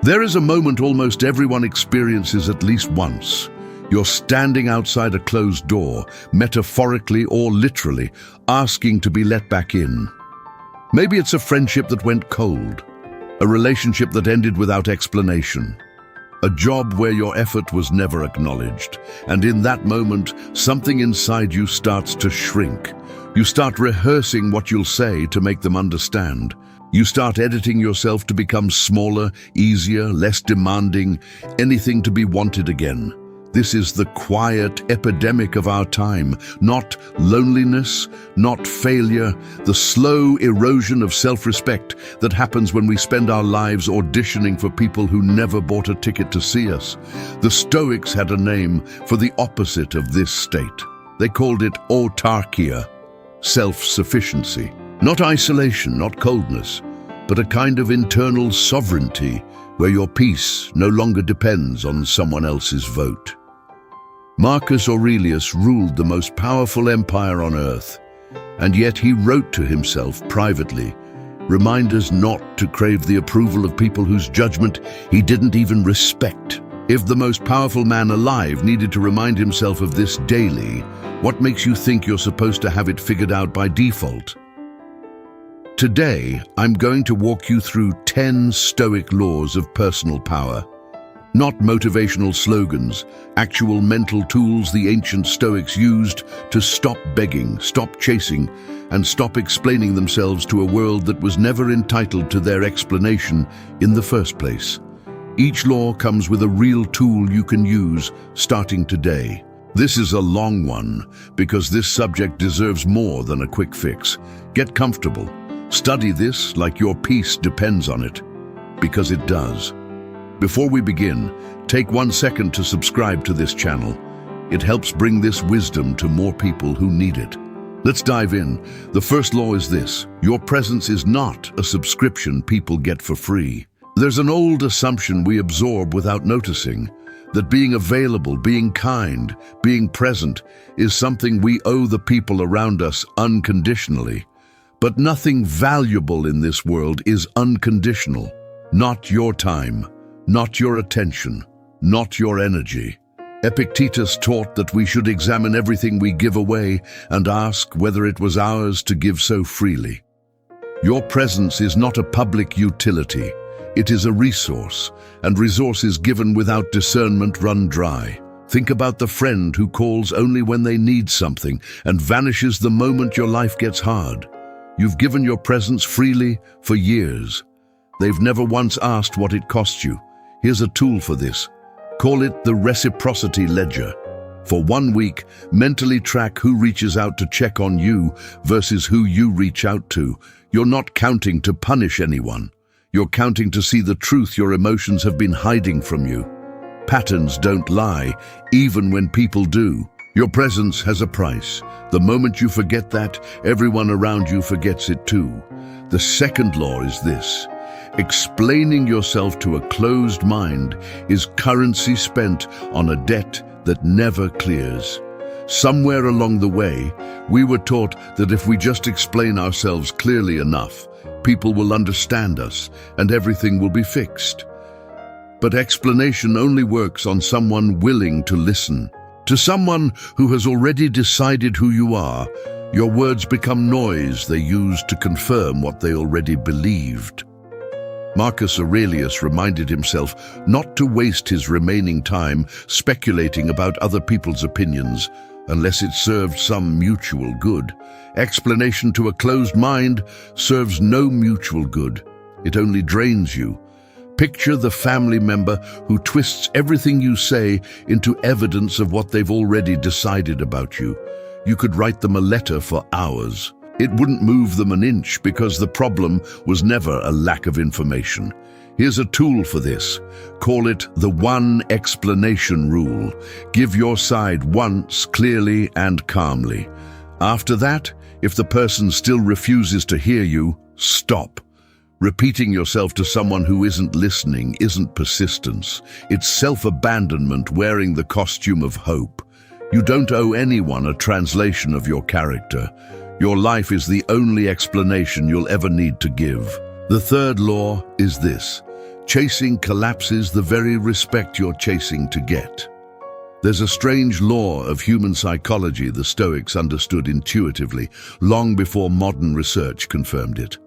There is a moment almost everyone experiences at least once. You're standing outside a closed door, metaphorically or literally, asking to be let back in. Maybe it's a friendship that went cold, a relationship that ended without explanation, a job where your effort was never acknowledged, and in that moment, something inside you starts to shrink. You start rehearsing what you'll say to make them understand. You start editing yourself to become smaller, easier, less demanding, anything to be wanted again. This is the quiet epidemic of our time, not loneliness, not failure, the slow erosion of self-respect that happens when we spend our lives auditioning for people who never bought a ticket to see us. The Stoics had a name for the opposite of this state. They called it autarkia, self-sufficiency. Not isolation, not coldness, but a kind of internal sovereignty where your peace no longer depends on someone else's vote. Marcus Aurelius ruled the most powerful empire on earth, and yet he wrote to himself privately, "Remind us not to crave the approval of people whose judgment he didn't even respect." If the most powerful man alive needed to remind himself of this daily, what makes you think you're supposed to have it figured out by default? Today, I'm going to walk you through 10 Stoic laws of personal power. Not motivational slogans, actual mental tools the ancient Stoics used to stop begging, stop chasing, and stop explaining themselves to a world that was never entitled to their explanation in the first place. Each law comes with a real tool you can use starting today. This is a long one because this subject deserves more than a quick fix. Get comfortable. Study this like your peace depends on it, because it does. Before we begin, take 1 second to subscribe to this channel. It helps bring this wisdom to more people who need it. Let's dive in. The first law is this: your presence is not a subscription people get for free. There's an old assumption we absorb without noticing, that being available, being kind, being present is something we owe the people around us unconditionally. But nothing valuable in this world is unconditional. Not your time, not your attention, not your energy. Epictetus taught that we should examine everything we give away and ask whether it was ours to give so freely. Your presence is not a public utility. It is a resource, and resources given without discernment run dry. Think about the friend who calls only when they need something and vanishes the moment your life gets hard. You've given your presence freely for years. They've never once asked what it cost you. Here's a tool for this. Call it the reciprocity ledger. For 1 week, mentally track who reaches out to check on you versus who you reach out to. You're not counting to punish anyone. You're counting to see the truth your emotions have been hiding from you. Patterns don't lie, even when people do. Your presence has a price. The moment you forget that, everyone around you forgets it too. The second law is this: explaining yourself to a closed mind is currency spent on a debt that never clears. Somewhere along the way, we were taught that if we just explain ourselves clearly enough, people will understand us and everything will be fixed. But explanation only works on someone willing to listen. To someone who has already decided who you are, your words become noise they use to confirm what they already believed. Marcus Aurelius reminded himself not to waste his remaining time speculating about other people's opinions unless it served some mutual good. Explanation to a closed mind serves no mutual good. It only drains you. Picture the family member who twists everything you say into evidence of what they've already decided about you. You could write them a letter for hours. It wouldn't move them an inch because the problem was never a lack of information. Here's a tool for this. Call it the one explanation rule. Give your side once, clearly and calmly. After that, if the person still refuses to hear you, stop. Repeating yourself to someone who isn't listening isn't persistence. It's self-abandonment wearing the costume of hope. You don't owe anyone a translation of your character. Your life is the only explanation you'll ever need to give. The third law is this: Chasing collapses the very respect you're chasing to get. There's a strange law of human psychology the Stoics understood intuitively, long before modern research confirmed it.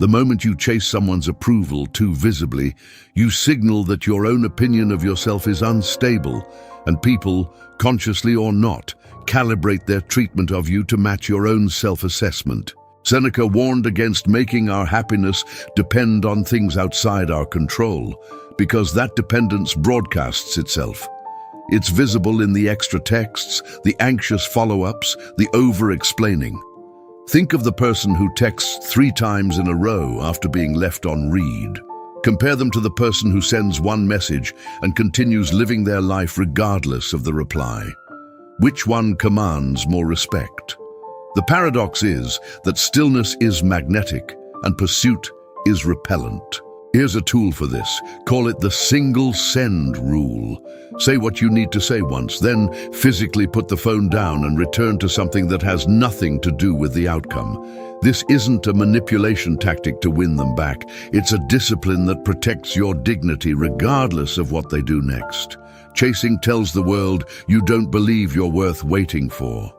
The moment you chase someone's approval too visibly, you signal that your own opinion of yourself is unstable, and people, consciously or not, calibrate their treatment of you to match your own self-assessment. Seneca warned against making our happiness depend on things outside our control, because that dependence broadcasts itself. It's visible in the extra texts, the anxious follow-ups, the over-explaining. Think of the person who texts 3 times in a row after being left on read. Compare them to the person who sends one message and continues living their life regardless of the reply. Which one commands more respect? The paradox is that stillness is magnetic and pursuit is repellent. Here's a tool for this. Call it the single send rule. Say what you need to say once, then physically put the phone down and return to something that has nothing to do with the outcome. This isn't a manipulation tactic to win them back. It's a discipline that protects your dignity regardless of what they do next. Chasing tells the world you don't believe you're worth waiting for.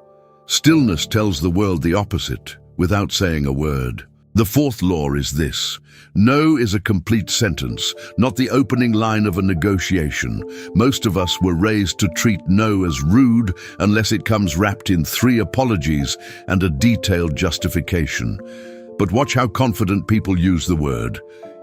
Stillness tells the world the opposite, without saying a word. The 4th law is this. No is a complete sentence, not the opening line of a negotiation. Most of us were raised to treat no as rude unless it comes wrapped in 3 apologies and a detailed justification. But watch how confident people use the word.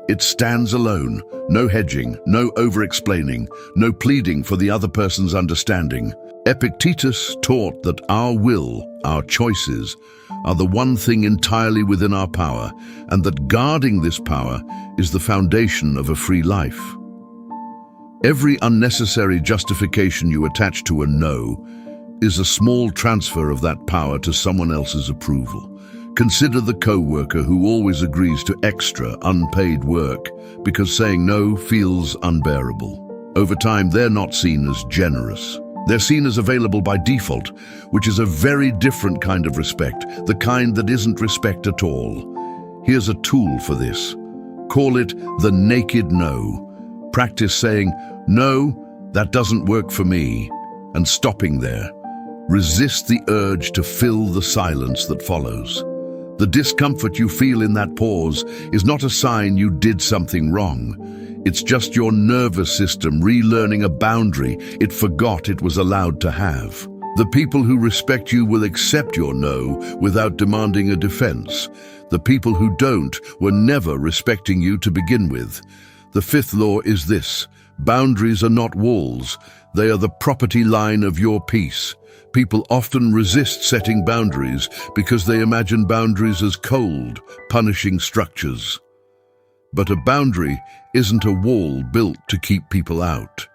It stands alone, no hedging, no over-explaining, no pleading for the other person's understanding. Epictetus taught that our will, our choices, are the one thing entirely within our power, and that guarding this power is the foundation of a free life. Every unnecessary justification you attach to a no is a small transfer of that power to someone else's approval. Consider the co-worker who always agrees to extra, unpaid work because saying no feels unbearable. Over time, they're not seen as generous. They're seen as available by default, which is a very different kind of respect, the kind that isn't respect at all. Here's a tool for this. Call it the naked no. Practice saying, "No, that doesn't work for me," and stopping there. Resist the urge to fill the silence that follows. The discomfort you feel in that pause is not a sign you did something wrong. It's just your nervous system relearning a boundary it forgot it was allowed to have. The people who respect you will accept your no without demanding a defense. The people who don't were never respecting you to begin with. The 5th law is this: boundaries are not walls, they are the property line of your peace. People often resist setting boundaries because they imagine boundaries as cold, punishing structures. But a boundary isn't a wall built to keep people out.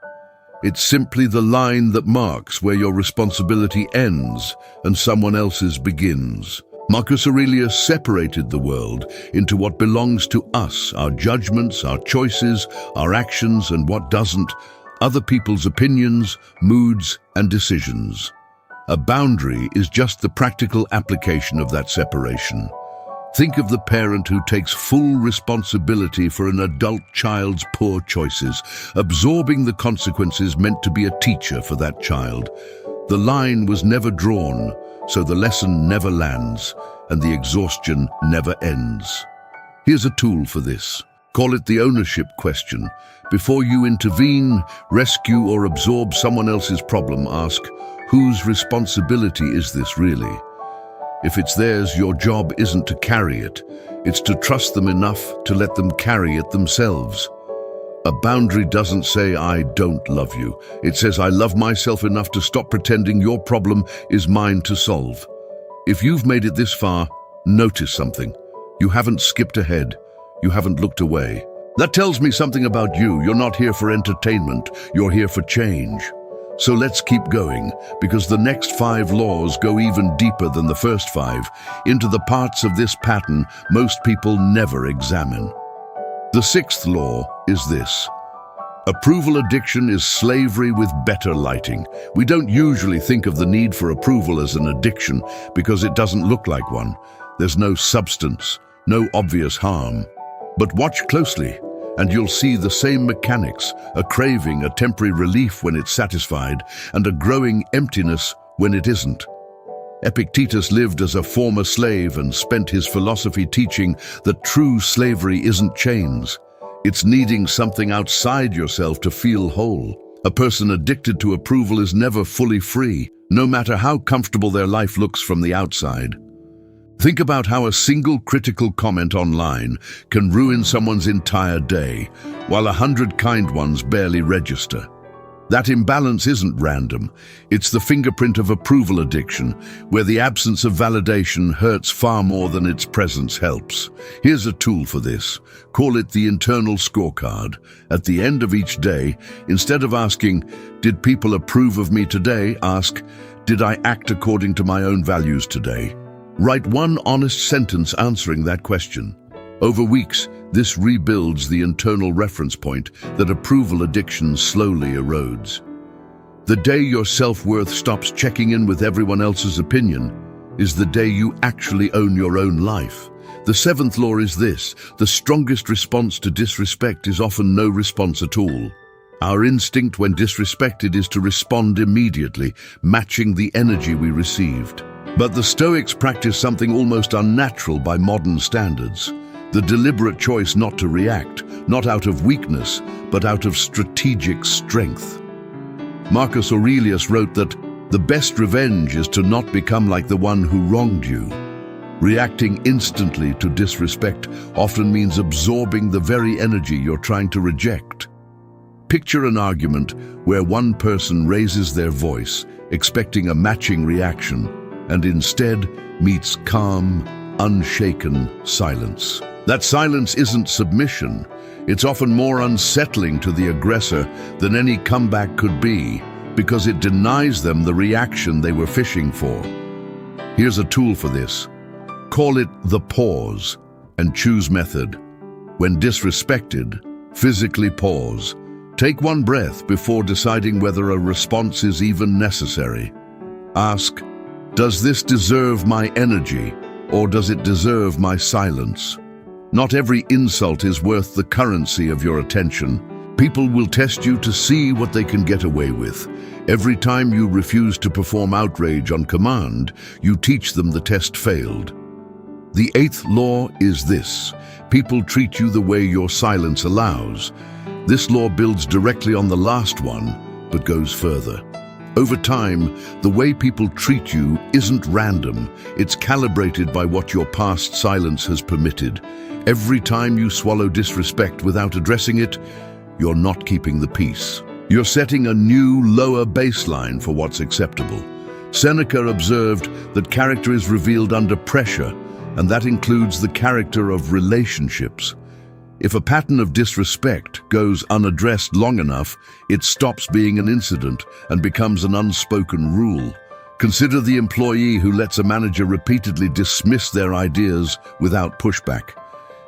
It's simply the line that marks where your responsibility ends and someone else's begins. Marcus Aurelius separated the world into what belongs to us, our judgments, our choices, our actions, and what doesn't, other people's opinions, moods, and decisions. A boundary is just the practical application of that separation. Think of the parent who takes full responsibility for an adult child's poor choices, absorbing the consequences meant to be a teacher for that child. The line was never drawn, so the lesson never lands, and the exhaustion never ends. Here's a tool for this. Call it the ownership question. Before you intervene, rescue, or absorb someone else's problem, ask, whose responsibility is this really? If it's theirs, your job isn't to carry it. It's to trust them enough to let them carry it themselves. A boundary doesn't say, "I don't love you." It says, "I love myself enough to stop pretending your problem is mine to solve." If you've made it this far, notice something. You haven't skipped ahead. You haven't looked away. That tells me something about you. You're not here for entertainment. You're here for change. So let's keep going, because the next 5 laws go even deeper than the first 5, into the parts of this pattern most people never examine. The 6th law is this: approval addiction is slavery with better lighting. We don't usually think of the need for approval as an addiction because it doesn't look like one. There's no substance, no obvious harm. But watch closely. and you'll see the same mechanics, a craving, a temporary relief when it's satisfied, and a growing emptiness when it isn't. Epictetus lived as a former slave and spent his philosophy teaching that true slavery isn't chains. It's needing something outside yourself to feel whole. A person addicted to approval is never fully free, no matter how comfortable their life looks from the outside. Think about how a single critical comment online can ruin someone's entire day, while 100 kind ones barely register. That imbalance isn't random. It's the fingerprint of approval addiction, where the absence of validation hurts far more than its presence helps. Here's a tool for this. Call it the internal scorecard. At the end of each day, instead of asking, "Did people approve of me today?" ask, "Did I act according to my own values today?" Write one honest sentence answering that question. Over weeks, this rebuilds the internal reference point that approval addiction slowly erodes. The day your self-worth stops checking in with everyone else's opinion is the day you actually own your own life. The seventh law is this: the strongest response to disrespect is often no response at all. Our instinct when disrespected is to respond immediately, matching the energy we received. But the Stoics practice something almost unnatural by modern standards: the deliberate choice not to react, not out of weakness, but out of strategic strength. Marcus Aurelius wrote that the best revenge is to not become like the one who wronged you. Reacting instantly to disrespect often means absorbing the very energy you're trying to reject. Picture an argument where one person raises their voice, expecting a matching reaction, and instead meets calm, unshaken silence. That silence isn't submission. It's often more unsettling to the aggressor than any comeback could be, because it denies them the reaction they were fishing for. Here's a tool for this. Call it the pause and choose method. When disrespected, physically pause. Take one breath before deciding whether a response is even necessary. Ask, does this deserve my energy, or does it deserve my silence? Not every insult is worth the currency of your attention. People will test you to see what they can get away with. Every time you refuse to perform outrage on command, you teach them the test failed. The eighth law is this: people treat you the way your silence allows. This law builds directly on the last one, but goes further. Over time, the way people treat you isn't random. It's calibrated by what your past silence has permitted. Every time you swallow disrespect without addressing it, you're not keeping the peace. You're setting a new, lower baseline for what's acceptable. Seneca observed that character is revealed under pressure, and that includes the character of relationships. If a pattern of disrespect goes unaddressed long enough, it stops being an incident and becomes an unspoken rule. Consider the employee who lets a manager repeatedly dismiss their ideas without pushback.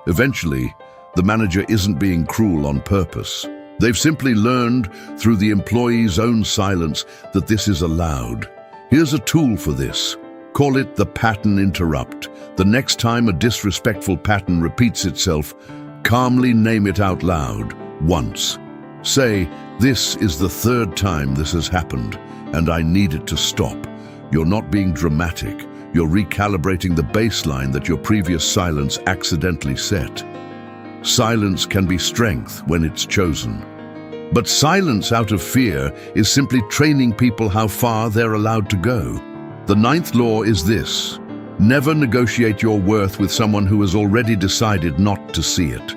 Eventually, the manager isn't being cruel on purpose. They've simply learned through the employee's own silence that this is allowed. Here's a tool for this. Call it the pattern interrupt. The next time a disrespectful pattern repeats itself, calmly name it out loud, once. Say, this is the third time this has happened, and I need it to stop. You're not being dramatic. You're recalibrating the baseline that your previous silence accidentally set. Silence can be strength when it's chosen. But silence out of fear is simply training people how far they're allowed to go. The ninth law is this: never negotiate your worth with someone who has already decided not to see it.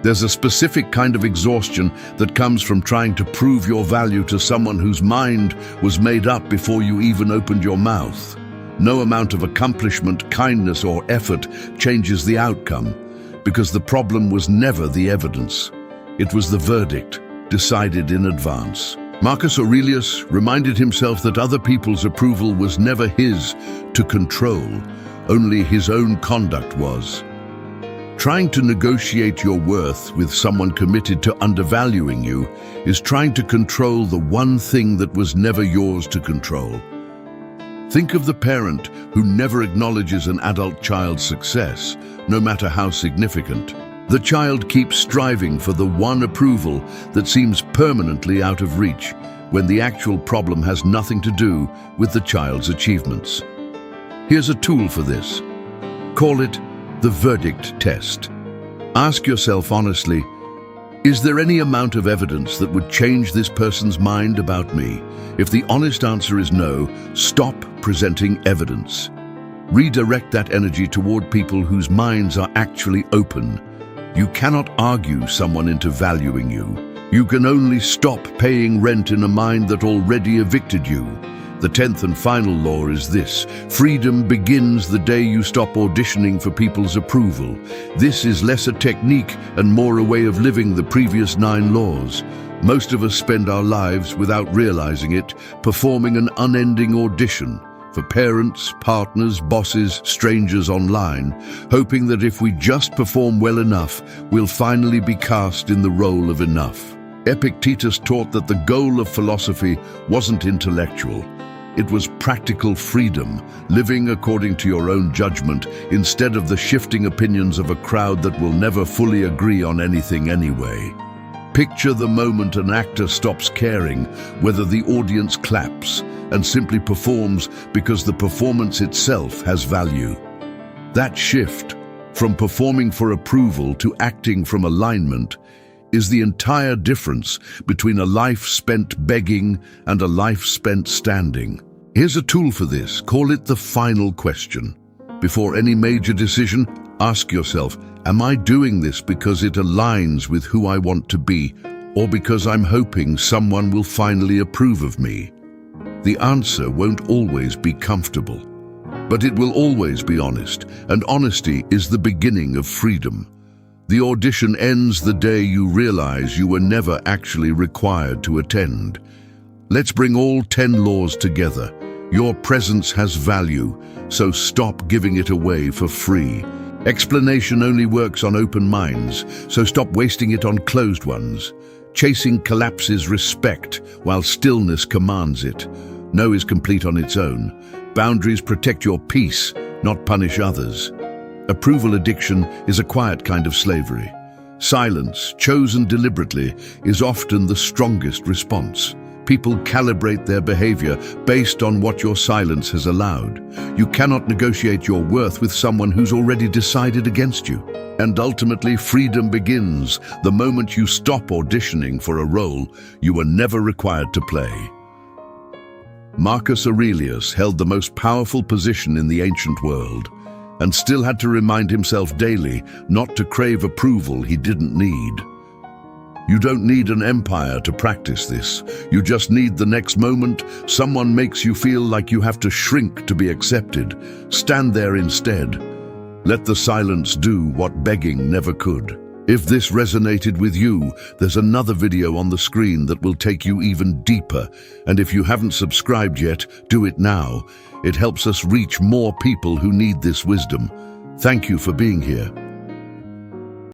There's a specific kind of exhaustion that comes from trying to prove your value to someone whose mind was made up before you even opened your mouth. No amount of accomplishment, kindness, or effort changes the outcome, because the problem was never the evidence. It was the verdict, decided in advance. Marcus Aurelius reminded himself that other people's approval was never his to control, only his own conduct was. Trying to negotiate your worth with someone committed to undervaluing you is trying to control the one thing that was never yours to control. Think of the parent who never acknowledges an adult child's success, no matter how significant. The child keeps striving for the one approval that seems permanently out of reach, when the actual problem has nothing to do with the child's achievements. Here's a tool for this. Call it the verdict test. Ask yourself honestly, is there any amount of evidence that would change this person's mind about me? If the honest answer is no, stop presenting evidence. Redirect that energy toward people whose minds are actually open. You cannot argue someone into valuing you. You can only stop paying rent in a mind that already evicted you. The 10th and final law is this: freedom begins the day you stop auditioning for people's approval. This is less a technique and more a way of living the previous 9 laws. Most of us spend our lives, without realizing it, performing an unending audition for parents, partners, bosses, strangers online, hoping that if we just perform well enough, we'll finally be cast in the role of enough. Epictetus taught that the goal of philosophy wasn't intellectual. It was practical freedom, living according to your own judgment instead of the shifting opinions of a crowd that will never fully agree on anything anyway. Picture the moment an actor stops caring whether the audience claps and simply performs because the performance itself has value. That shift, from performing for approval to acting from alignment, is the entire difference between a life spent begging and a life spent standing. Here's a tool for this. Call it the final question. Before any major decision, ask yourself, am I doing this because it aligns with who I want to be, or because I'm hoping someone will finally approve of me? The answer won't always be comfortable, but it will always be honest, and honesty is the beginning of freedom. The audition ends the day you realize you were never actually required to attend. Let's bring all 10 laws together. Your presence has value, so stop giving it away for free. Explanation only works on open minds, so stop wasting it on closed ones. Chasing collapses respect, while stillness commands it. No is complete on its own. Boundaries protect your peace, not punish others. Approval addiction is a quiet kind of slavery. Silence, chosen deliberately, is often the strongest response. People calibrate their behavior based on what your silence has allowed. You cannot negotiate your worth with someone who's already decided against you. And ultimately, freedom begins the moment you stop auditioning for a role you were never required to play. Marcus Aurelius held the most powerful position in the ancient world, and still had to remind himself daily not to crave approval he didn't need. You don't need an empire to practice this. You just need the next moment someone makes you feel like you have to shrink to be accepted. Stand there instead. Let the silence do what begging never could. If this resonated with you, there's another video on the screen that will take you even deeper. And if you haven't subscribed yet, do it now. It helps us reach more people who need this wisdom. Thank you for being here.